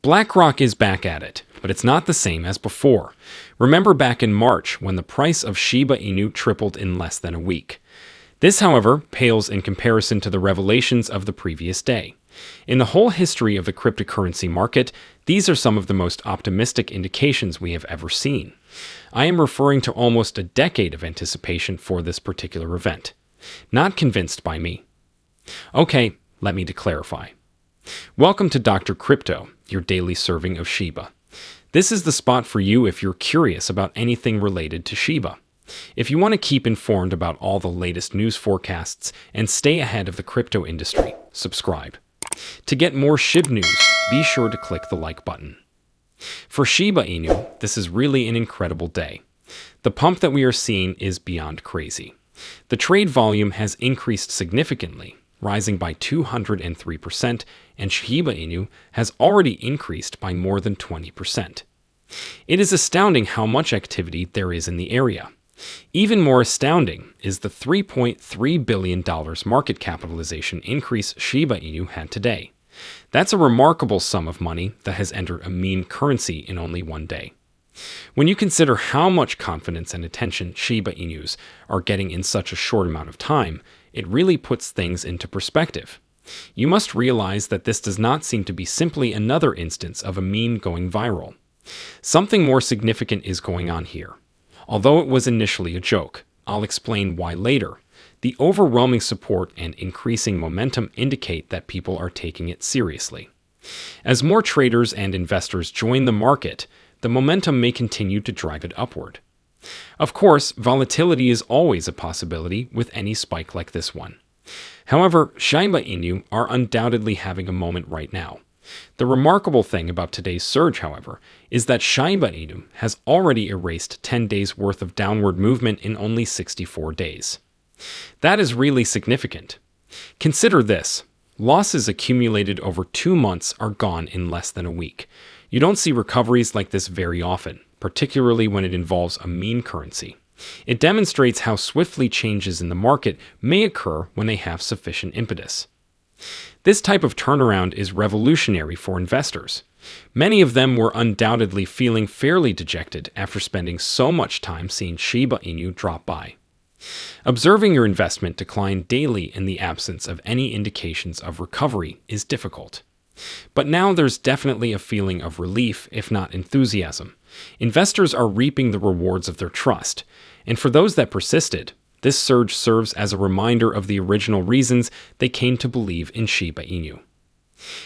Blackrock is back at it, but it's not the same as before. Remember back in March when the price of Shiba Inu tripled in less than a week. This, however, pales in comparison to the revelations of the previous day. In the whole history of the cryptocurrency market, these are some of the most optimistic indications we have ever seen. I am referring to almost a decade of anticipation for this particular event. Not convinced by me. Okay, let me to clarify. Welcome to Dr. Crypto, your daily serving of Shiba. This is the spot for you if you're curious about anything related to Shiba. If you want to keep informed about all the latest news forecasts and stay ahead of the crypto industry, subscribe. To get more Shib news, be sure to click the like button. For Shiba Inu, this is really an incredible day. The pump that we are seeing is beyond crazy. The trade volume has increased significantly, rising by 203%, and Shiba Inu has already increased by more than 20%. It is astounding how much activity there is in the area. Even more astounding is the $3.3 billion market capitalization increase Shiba Inu had today. That's a remarkable sum of money that has entered a meme currency in only one day. When you consider how much confidence and attention Shiba Inus are getting in such a short amount of time, it really puts things into perspective. You must realize that this does not seem to be simply another instance of a meme going viral. Something more significant is going on here. Although it was initially a joke, I'll explain why later. The overwhelming support and increasing momentum indicate that people are taking it seriously. As more traders and investors join the market, the momentum may continue to drive it upward. Of course, volatility is always a possibility with any spike like this one. However, Shiba Inu are undoubtedly having a moment right now. The remarkable thing about today's surge, however, is that Shiba Inu has already erased 10 days worth of downward movement in only 64 days. That is really significant. Consider this. Losses accumulated over 2 months are gone in less than a week. You don't see recoveries like this very often, particularly when it involves a meme currency. It demonstrates how swiftly changes in the market may occur when they have sufficient impetus. This type of turnaround is revolutionary for investors. Many of them were undoubtedly feeling fairly dejected after spending so much time seeing Shiba Inu drop by. Observing your investment decline daily in the absence of any indications of recovery is difficult. But now there's definitely a feeling of relief, if not enthusiasm. Investors are reaping the rewards of their trust, and for those that persisted, this surge serves as a reminder of the original reasons they came to believe in Shiba Inu.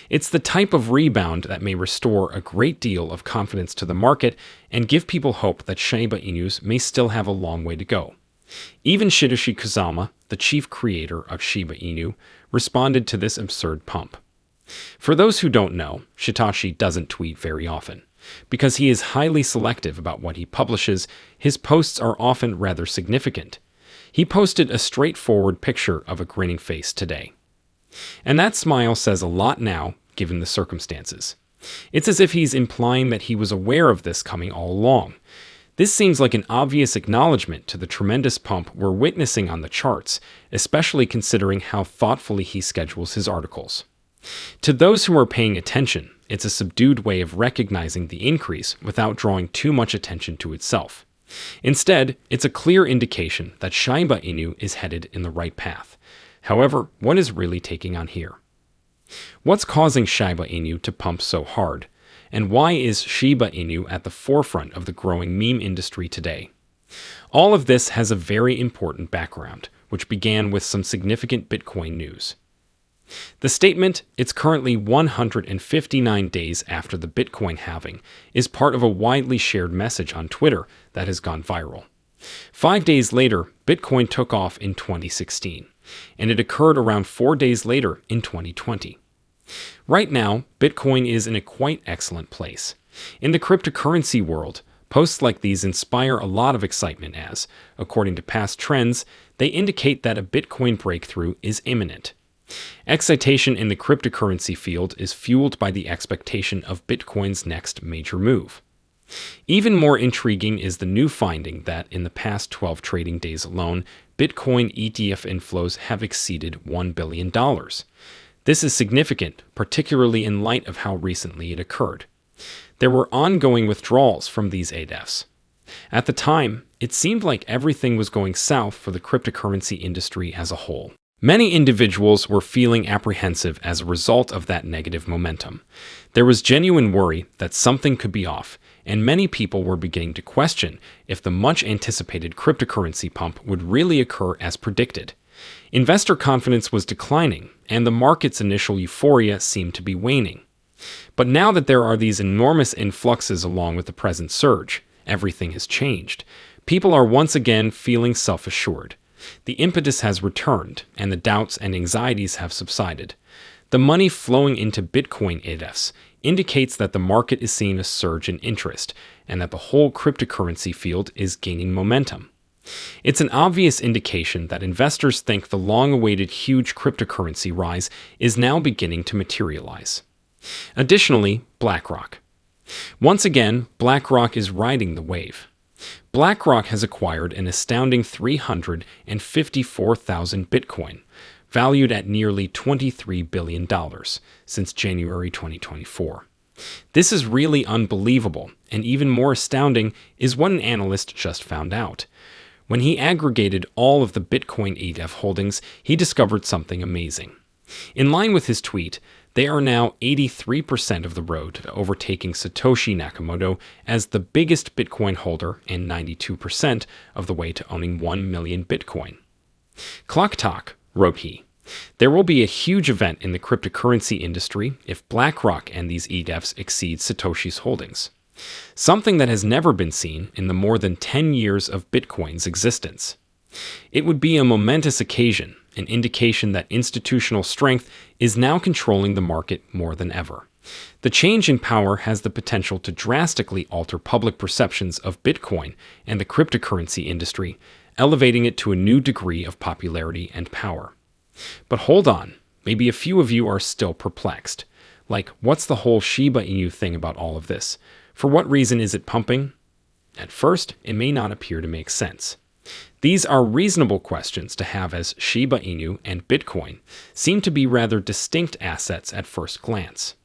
It's the type of rebound that may restore a great deal of confidence to the market and give people hope that Shiba Inus may still have a long way to go. Even Satoshi Kazama, the chief creator of Shiba Inu, responded to this absurd pump. For those who don't know, Satoshi doesn't tweet very often. Because he is highly selective about what he publishes, his posts are often rather significant. He posted a straightforward picture of a grinning face today. And that smile says a lot now, given the circumstances. It's as if he's implying that he was aware of this coming all along. This seems like an obvious acknowledgement to the tremendous pump we're witnessing on the charts, especially considering how thoughtfully he schedules his articles. To those who are paying attention, it's a subdued way of recognizing the increase without drawing too much attention to itself. Instead, it's a clear indication that Shiba Inu is headed in the right path. However, what is really taking on here? What's causing Shiba Inu to pump so hard? And why is Shiba Inu at the forefront of the growing meme industry today? All of this has a very important background, which began with some significant Bitcoin news. The statement, "It's currently 159 days after the Bitcoin halving," is part of a widely shared message on Twitter that has gone viral. 5 days later, Bitcoin took off in 2016, and it occurred around 4 days later in 2020. Right now, Bitcoin is in a quite excellent place. In the cryptocurrency world, posts like these inspire a lot of excitement as, according to past trends, they indicate that a Bitcoin breakthrough is imminent. Excitation in the cryptocurrency field is fueled by the expectation of Bitcoin's next major move. Even more intriguing is the new finding that in the past 12 trading days alone, Bitcoin ETF inflows have exceeded $1 billion. This is significant, particularly in light of how recently it occurred. There were ongoing withdrawals from these ETFs. At the time, it seemed like everything was going south for the cryptocurrency industry as a whole. Many individuals were feeling apprehensive as a result of that negative momentum. There was genuine worry that something could be off, and many people were beginning to question if the much-anticipated cryptocurrency pump would really occur as predicted. Investor confidence was declining, and the market's initial euphoria seemed to be waning. But now that there are these enormous influxes along with the present surge, everything has changed. People are once again feeling self-assured. The impetus has returned, and the doubts and anxieties have subsided. The money flowing into Bitcoin ETFs indicates that the market is seeing a surge in interest, and that the whole cryptocurrency field is gaining momentum. It's an obvious indication that investors think the long-awaited huge cryptocurrency rise is now beginning to materialize. Additionally, Blackrock. Once again, Blackrock is riding the wave. Blackrock has acquired an astounding 354,000 Bitcoin, valued at nearly $23 billion, since January 2024. This is really unbelievable, and even more astounding is what an analyst just found out. When he aggregated all of the Bitcoin ETF holdings, he discovered something amazing. In line with his tweet, they are now 83% of the road to overtaking Satoshi Nakamoto as the biggest Bitcoin holder and 92% of the way to owning 1 million Bitcoin. Clock Talk, wrote he, there will be a huge event in the cryptocurrency industry if BlackRock and these ETFs exceed Satoshi's holdings. Something that has never been seen in the more than 10 years of Bitcoin's existence. It would be a momentous occasion, an indication that institutional strength is now controlling the market more than ever. The change in power has the potential to drastically alter public perceptions of Bitcoin and the cryptocurrency industry, elevating it to a new degree of popularity and power. But hold on, maybe a few of you are still perplexed. Like, what's the whole Shiba Inu thing about all of this? For what reason is it pumping? At first, it may not appear to make sense. These are reasonable questions to have, as Shiba Inu and Bitcoin seem to be rather distinct assets at first glance.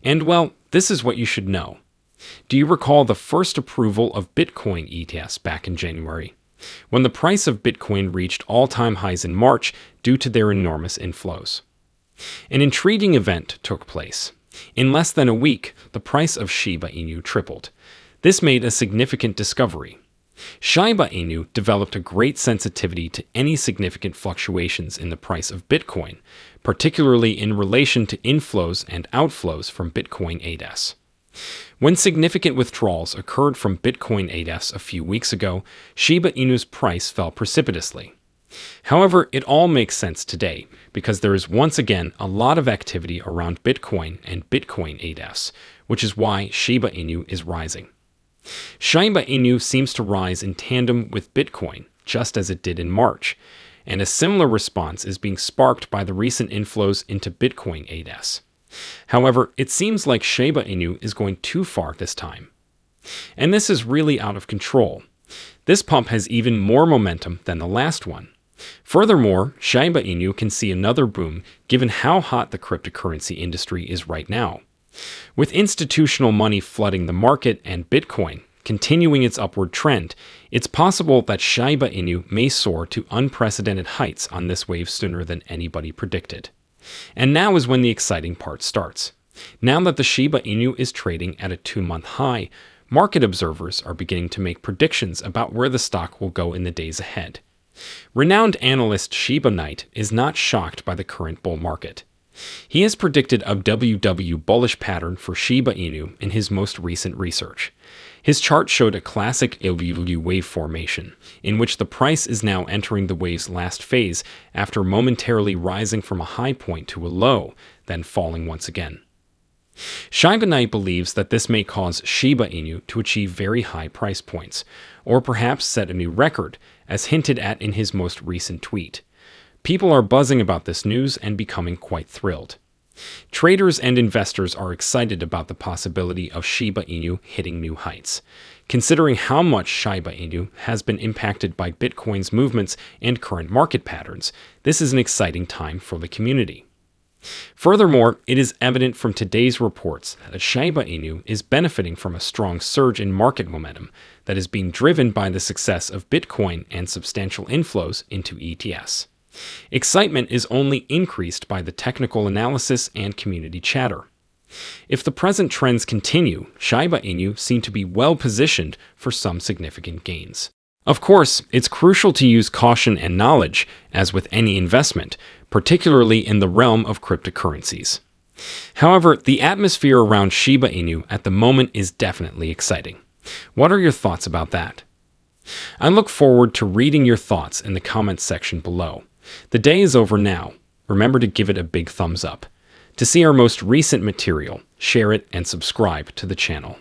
And well, this is what you should know. Do you recall the first approval of Bitcoin ETFs back in January, when the price of Bitcoin reached all-time highs in March due to their enormous inflows? An intriguing event took place. In less than a week, the price of Shiba Inu tripled. This made a significant discovery. Shiba Inu developed a great sensitivity to any significant fluctuations in the price of Bitcoin, particularly in relation to inflows and outflows from Bitcoin ETFs. When significant withdrawals occurred from Bitcoin ETFs a few weeks ago, Shiba Inu's price fell precipitously. However, it all makes sense today because there is once again a lot of activity around Bitcoin and Bitcoin ETFs, which is why Shiba Inu is rising. Shiba Inu seems to rise in tandem with Bitcoin, just as it did in March, and a similar response is being sparked by the recent inflows into Bitcoin ETFs. However, it seems like Shiba Inu is going too far this time. And this is really out of control. This pump has even more momentum than the last one. Furthermore, Shiba Inu can see another boom given how hot the cryptocurrency industry is right now. With institutional money flooding the market and Bitcoin continuing its upward trend, it's possible that Shiba Inu may soar to unprecedented heights on this wave sooner than anybody predicted. And now is when the exciting part starts. Now that the Shiba Inu is trading at a 2-month high, market observers are beginning to make predictions about where the stock will go in the days ahead. Renowned analyst Shiba Knight is not shocked by the current bull market. He has predicted a WW bullish pattern for Shiba Inu in his most recent research. His chart showed a classic LVW wave formation, in which the price is now entering the wave's last phase after momentarily rising from a high point to a low, then falling once again. Shiba Knight believes that this may cause Shiba Inu to achieve very high price points, or perhaps set a new record, as hinted at in his most recent tweet. People are buzzing about this news and becoming quite thrilled. Traders and investors are excited about the possibility of Shiba Inu hitting new heights. Considering how much Shiba Inu has been impacted by Bitcoin's movements and current market patterns, this is an exciting time for the community. Furthermore, it is evident from today's reports that Shiba Inu is benefiting from a strong surge in market momentum that is being driven by the success of Bitcoin and substantial inflows into ETFs. Excitement is only increased by the technical analysis and community chatter. If the present trends continue, Shiba Inu seem to be well positioned for some significant gains. Of course, it's crucial to use caution and knowledge, as with any investment, particularly in the realm of cryptocurrencies. However, the atmosphere around Shiba Inu at the moment is definitely exciting. What are your thoughts about that? I look forward to reading your thoughts in the comments section below. The day is over now. Remember to give it a big thumbs up. To see our most recent material, share it and subscribe to the channel.